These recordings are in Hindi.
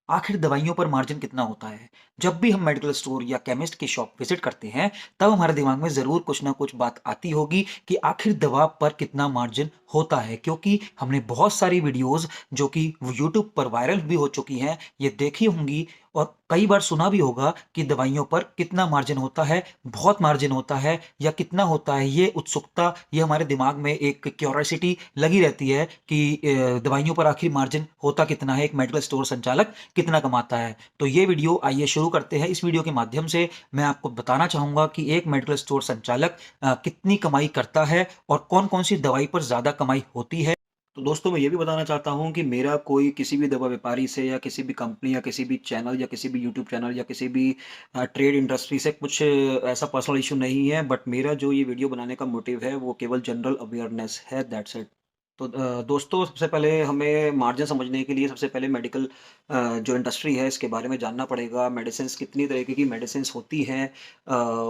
आखिर दवाइयों पर मार्जिन कितना होता है? जब भी हम मेडिकल स्टोर या केमिस्ट की शॉप विजिट करते हैं, तब हमारे दिमाग में ज़रूर कुछ ना कुछ बात आती होगी कि आखिर दवा पर कितना मार्जिन होता है। क्योंकि हमने बहुत सारी वीडियोज़ जो कि यूट्यूब पर वायरल भी हो चुकी हैं, ये देखी होंगी और कई बार सुना भी होगा कि दवाइयों पर कितना मार्जिन होता है, बहुत मार्जिन होता है या कितना होता है। ये उत्सुकता, ये हमारे दिमाग में एक क्यूरियोसिटी लगी रहती है कि दवाइयों पर आखिर मार्जिन होता कितना है, एक मेडिकल स्टोर संचालक कितना कमाता है। तो ये वीडियो आइए शुरू करते हैं। इस वीडियो के माध्यम से मैं आपको बताना चाहूँगा कि एक मेडिकल स्टोर संचालक कितनी कमाई करता है और कौन-कौन सी दवाई पर ज़्यादा कमाई होती है। तो दोस्तों मैं ये भी बताना चाहता हूँ कि मेरा कोई किसी भी दवा व्यापारी से या किसी भी कंपनी या किसी भी चैनल या किसी भी यूट्यूब चैनल या किसी भी ट्रेड इंडस्ट्री से कुछ ऐसा पर्सनल इश्यू नहीं है। बट मेरा जो ये वीडियो बनाने का मोटिव है वो केवल जनरल अवेयरनेस है, दैट्स इट। तो दोस्तों सबसे पहले हमें मार्जिन समझने के लिए सबसे पहले मेडिकल जो इंडस्ट्री है इसके बारे में जानना पड़ेगा। मेडिसिन्स कितनी तरीके की मेडिसिन्स होती हैं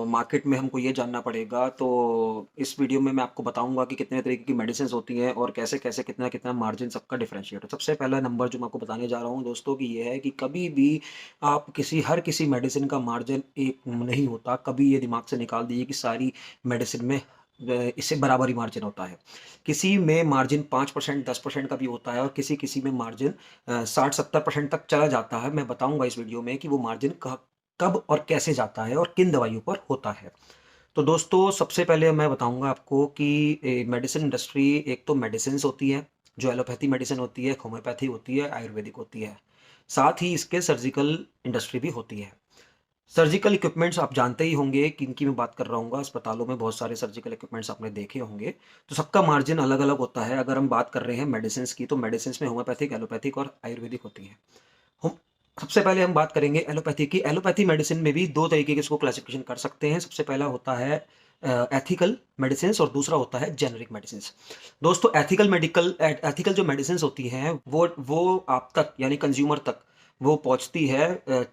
मार्केट में, हमको ये जानना पड़ेगा। तो इस वीडियो में मैं आपको बताऊंगा कि कितने तरीके की मेडिसिन्स होती हैं और कैसे कैसे कितना कितना मार्जिन सबका डिफरेंशिएट है। सबसे पहला नंबर जो मैं आपको बताने जा रहा हूँ दोस्तों की ये है कि कभी भी आप हर किसी मेडिसिन का मार्जिन एक नहीं होता। कभी ये दिमाग से निकाल दीजिए कि सारी मेडिसिन में इससे बराबर ही मार्जिन होता है। किसी में मार्जिन 5% 10% का भी होता है और किसी किसी में मार्जिन 60-70% तक चला जाता है। मैं बताऊंगा इस वीडियो में कि वो मार्जिन कब और कैसे जाता है और किन दवाइयों पर होता है। तो दोस्तों सबसे पहले मैं बताऊंगा आपको कि मेडिसिन इंडस्ट्री, एक तो मेडिसिन होती है जो एलोपैथी मेडिसिन होती है, होम्योपैथी होती है, आयुर्वेदिक होती है। साथ ही इसके सर्जिकल इंडस्ट्री भी होती है। सर्जिकल इक्विपमेंट्स आप जानते ही होंगे कि इनकी मैं बात कर रहा हूँ। अस्पतालों में बहुत सारे सर्जिकल इक्विपमेंट्स आपने देखे होंगे। तो सबका मार्जिन अलग अलग होता है। अगर हम बात कर रहे हैं मेडिसिन की, तो मेडिसिन में होम्योपैथिक, एलोपैथिक और आयुर्वेदिक होती है। हम सबसे पहले हम बात करेंगे एलोपैथी की। एलोपैथी मेडिसिन में भी दो तरीके के इसको क्लासिफिकेशन कर सकते हैं। सबसे पहला होता है एथिकल मेडिसिन और दूसरा होता है जेनरिक मेडिसिन। दोस्तों एथिकल जो मेडिसिन होती हैं वो आप तक यानी कंज्यूमर तक वो पहुंचती है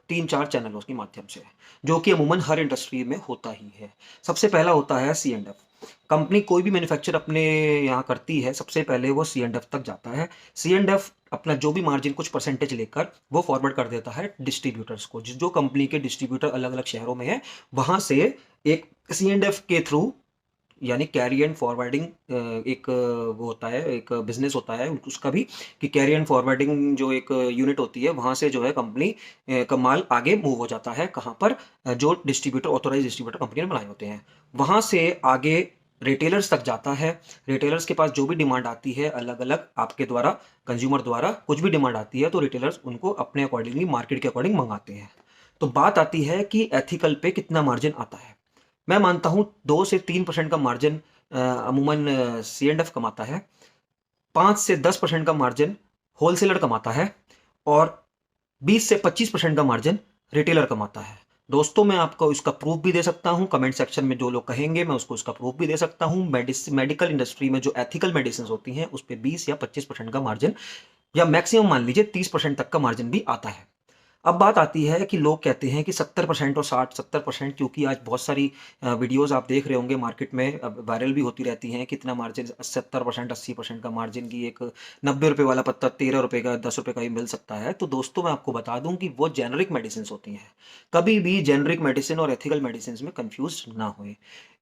3-4 चैनलों के माध्यम से, जो कि अमूमन हर इंडस्ट्री में होता ही है। सबसे पहला होता है सी एंड एफ। कंपनी कोई भी मैन्युफैक्चर अपने यहाँ करती है, सबसे पहले वो सी एंड एफ तक जाता है। सी एंड एफ अपना जो भी मार्जिन कुछ परसेंटेज लेकर वो फॉरवर्ड कर देता है डिस्ट्रीब्यूटर्स को। जो कंपनी के डिस्ट्रीब्यूटर अलग अलग शहरों में है, वहां से एक सी एंड एफ के थ्रू यानी कैरी एंड फॉरवर्डिंग एक वो होता है, एक बिजनेस होता है उसका भी, कि कैरी एंड फॉरवर्डिंग जो एक यूनिट होती है, वहां से जो है कंपनी का माल आगे मूव हो जाता है। कहाँ पर? जो डिस्ट्रीब्यूटर, ऑथोराइज डिस्ट्रीब्यूटर कंपनी ने बनाए होते हैं, वहां से आगे रिटेलर्स तक जाता है। रिटेलर्स के पास जो भी डिमांड आती है, अलग अलग आपके द्वारा, कंज्यूमर द्वारा कुछ भी डिमांड आती है, तो रिटेलर्स उनको अपने अकॉर्डिंगली मार्केट के अकॉर्डिंग मंगाते हैं। तो बात आती है कि एथिकल पे कितना मार्जिन आता है। मैं मानता हूं 2 से 3% का मार्जिन अमूमन सी एंड एफ कमाता है। 5 से 10% का मार्जिन होलसेलर कमाता है और 20 से 25% का मार्जिन रिटेलर कमाता है। दोस्तों मैं आपको इसका प्रूफ भी दे सकता हूं। कमेंट सेक्शन में जो लोग कहेंगे मैं उसको इसका प्रूफ भी दे सकता हूं। मेडिकल इंडस्ट्री में जो एथिकल मेडिसिन होती हैं उस पर 20 या 25% का मार्जिन, या मैक्सिमम मान लीजिए 30% तक का मार्जिन भी आता है। अब बात आती है कि लोग कहते हैं कि 70% और 60-70%, क्योंकि आज बहुत सारी वीडियोस आप देख रहे होंगे मार्केट में वायरल भी होती रहती हैं, कितना मार्जिन 70% 80% का मार्जिन की एक 90 रुपये वाला पत्ता 13 रुपये का 10 रुपये का ही मिल सकता है। तो दोस्तों मैं आपको बता दूं कि वो जेनरिक मेडिसिन होती हैं। कभी भी जेनरिक मेडिसिन और एथिकल मेडिसिन में कंफ्यूज ना हुए।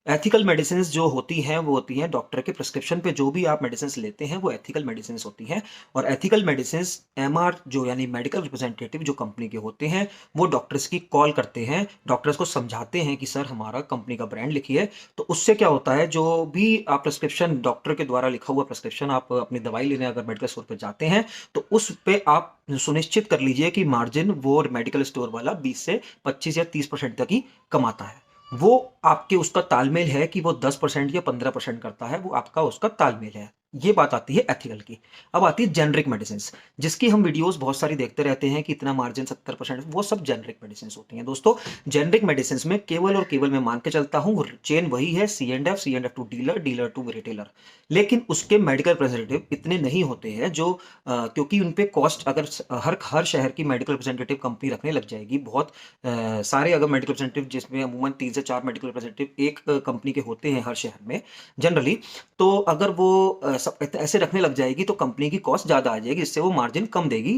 एथिकल मेडिसिन जो होती हैं वो होती हैं डॉक्टर के प्रिस्क्रिप्शन पे जो भी आप मेडिसिन लेते हैं वो एथिकल मेडिसिन होती हैं। और एथिकल मेडिसिन एमआर जो यानी मेडिकल रिप्रेजेंटेटिव जो कंपनी के होते हैं, वो डॉक्टर्स की कॉल करते हैं, डॉक्टर्स को समझाते हैं कि सर हमारा कंपनी का ब्रांड लिखिए। तो उससे क्या होता है, जो भी आप प्रिस्क्रिप्शन डॉक्टर के द्वारा लिखा हुआ प्रिस्क्रिप्शन आप अपनी दवाई लेने अगर मेडिकल स्टोर पर जाते हैं, तो उस पे आप सुनिश्चित कर लीजिए कि मार्जिन वो मेडिकल स्टोर वाला 20 से 25 या 30% तक ही कमाता है। वो आपके उसका तालमेल है कि वो 10% या 15% करता है, वो आपका उसका तालमेल है। ये बात आती है एथिकल की। अब आती है जेनरिक मेडिसिन, जिसकी हम वीडियोस बहुत सारी देखते रहते हैं कि इतना मार्जिन 70%, वो सब जेनरिक मेडिसिन होती हैं। दोस्तों जेनरिक मेडिसिन में केवल और केवल मैं मान के चलता हूं चेन वही है, C and F to dealer, dealer to retailer. लेकिन उसके मेडिकल रिप्रेजेंटेटिव इतने नहीं होते हैं जो क्योंकि उनपे कॉस्ट, अगर हर हर शहर की मेडिकल रिप्रेजेंटेटिव कंपनी रखने लग जाएगी, बहुत सारे अगर मेडिकल रिप्रेजेंटेटिव, जिसमें अमूमन 3 से 4 मेडिकल रिप्रेजेंटेटिव एक कंपनी के होते हैं हर शहर में जनरली, तो अगर वो सब ऐसे रखने लग जाएगी तो कंपनी की कॉस्ट ज़्यादा आ जाएगी, इससे वो मार्जिन कम देगी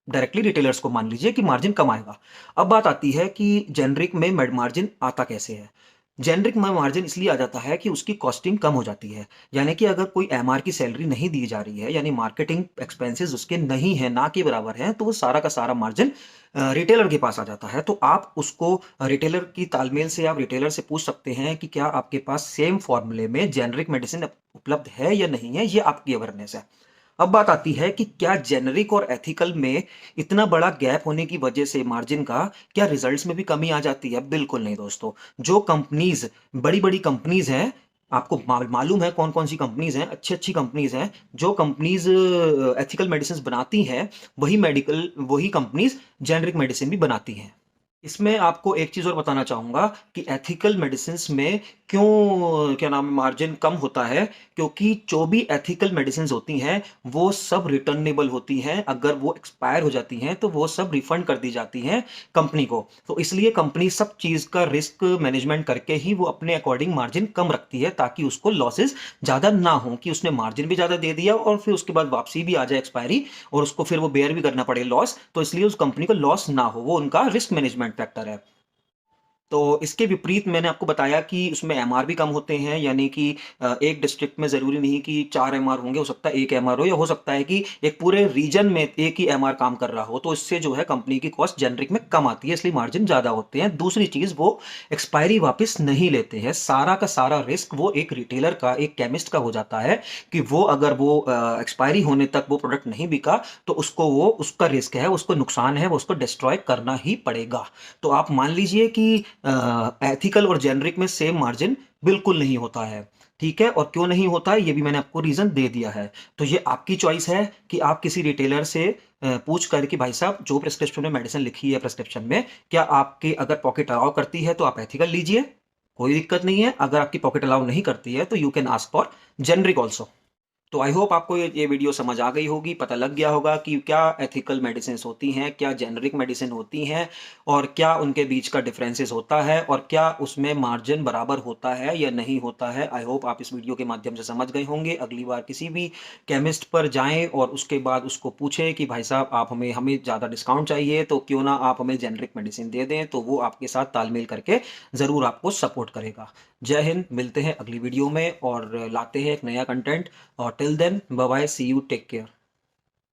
डायरेक्टली रिटेलर्स को मान लीजिए कि मार्जिन कम आएगा। अब बात आती है कि जेनरिक में मार्जिन आता कैसे है। जेनरिक में मार्जिन इसलिए आ जाता है कि उसकी कॉस्टिंग कम हो जाती है। यानी कि अगर कोई एमआर की सैलरी नहीं दी जा रही है, यानी मार्केटिंग एक्सपेंसेस उसके नहीं है, ना के बराबर हैं, तो वो सारा का सारा मार्जिन रिटेलर के पास आ जाता है। तो आप उसको रिटेलर की तालमेल से आप रिटेलर से पूछ सकते हैं कि क्या आपके पास सेम फॉर्मूले में जेनरिक मेडिसिन उपलब्ध है या नहीं है, ये आपकी अवेयरनेस है। अब बात आती है कि क्या जेनरिक और एथिकल में इतना बड़ा गैप होने की वजह से मार्जिन का क्या रिजल्ट्स में भी कमी आ जाती है? बिल्कुल नहीं दोस्तों। जो कंपनीज बड़ी-बड़ी कंपनीज हैं, आपको मालूम है कौन-कौन सी कंपनीज हैं, अच्छी-अच्छी कंपनीज हैं, जो कंपनीज एथिकल मेडिसिन बनाती हैं, वही कंपनीज जेनरिक मेडिसिन भी बनाती हैं। इसमें आपको एक चीज़ और बताना चाहूँगा कि एथिकल मेडिसिन्स में क्यों क्या नाम है मार्जिन कम होता है, क्योंकि जो भी एथिकल मेडिसिन्स होती हैं, वो सब रिटर्नेबल होती हैं। अगर वो एक्सपायर हो जाती हैं, तो वो सब रिफंड कर दी जाती हैं कंपनी को। तो इसलिए कंपनी सब चीज़ का रिस्क मैनेजमेंट करके ही वो अपने अकॉर्डिंग मार्जिन कम रखती है, ताकि उसको लॉसेस ज़्यादा ना हो कि उसने मार्जिन भी ज़्यादा दे दिया और फिर उसके बाद वापसी भी आ जाए एक्सपायरी, और उसको फिर वो बेयर भी करना पड़े लॉस। तो इसलिए उस कंपनी को लॉस ना हो, वो उनका रिस्क मैनेजमेंट फैक्टर है। तो इसके विपरीत मैंने आपको बताया कि उसमें एमआर भी कम होते हैं, यानी कि एक डिस्ट्रिक्ट में ज़रूरी नहीं कि 4 एमआर होंगे, हो सकता है 1 एमआर हो, या हो सकता है कि एक पूरे रीजन में एक ही एमआर काम कर रहा हो। तो इससे जो है कंपनी की कॉस्ट जेनरिक में कम आती है, इसलिए मार्जिन ज़्यादा होते हैं। दूसरी चीज़, वो एक्सपायरी वापस नहीं लेते हैं। सारा का सारा रिस्क वो एक रिटेलर का, एक केमिस्ट का हो जाता है कि वो अगर वो एक्सपायरी होने तक वो प्रोडक्ट नहीं बिका, तो उसको वो उसका रिस्क है, उसको नुकसान है, वो उसको डिस्ट्रॉय करना ही पड़ेगा। तो आप मान लीजिए कि एथिकल और जेनरिक में सेम मार्जिन बिल्कुल नहीं होता है। ठीक है, और क्यों नहीं होता है ये भी मैंने आपको रीजन दे दिया है। तो ये आपकी चॉइस है कि आप किसी रिटेलर से पूछ कर कि भाई साहब, जो प्रिस्क्रिप्शन में मेडिसिन लिखी है प्रिस्क्रिप्शन में, क्या आपके अगर पॉकेट अलाउ करती है तो आप एथिकल लीजिए, कोई दिक्कत नहीं है। अगर आपकी पॉकेट अलाउ नहीं करती है तो you can ask for generic also. तो आई होप आपको ये वीडियो समझ आ गई होगी, पता लग गया होगा कि क्या एथिकल मेडिसिन होती हैं, क्या जेनरिक मेडिसिन होती हैं, और क्या उनके बीच का डिफरेंसेस होता है, और क्या उसमें मार्जिन बराबर होता है या नहीं होता है। आई होप आप इस वीडियो के माध्यम से समझ गए होंगे। अगली बार किसी भी केमिस्ट पर जाएं और उसके बाद उसको पूछें कि भाई साहब, आप हमें हमें ज़्यादा डिस्काउंट चाहिए, तो क्यों ना आप हमें जेनरिक मेडिसिन दे दें, तो वो आपके साथ तालमेल करके ज़रूर आपको सपोर्ट करेगा। जय हिंद, मिलते हैं अगली वीडियो में और लाते हैं एक नया content. Or till then, bye bye, see you, take care.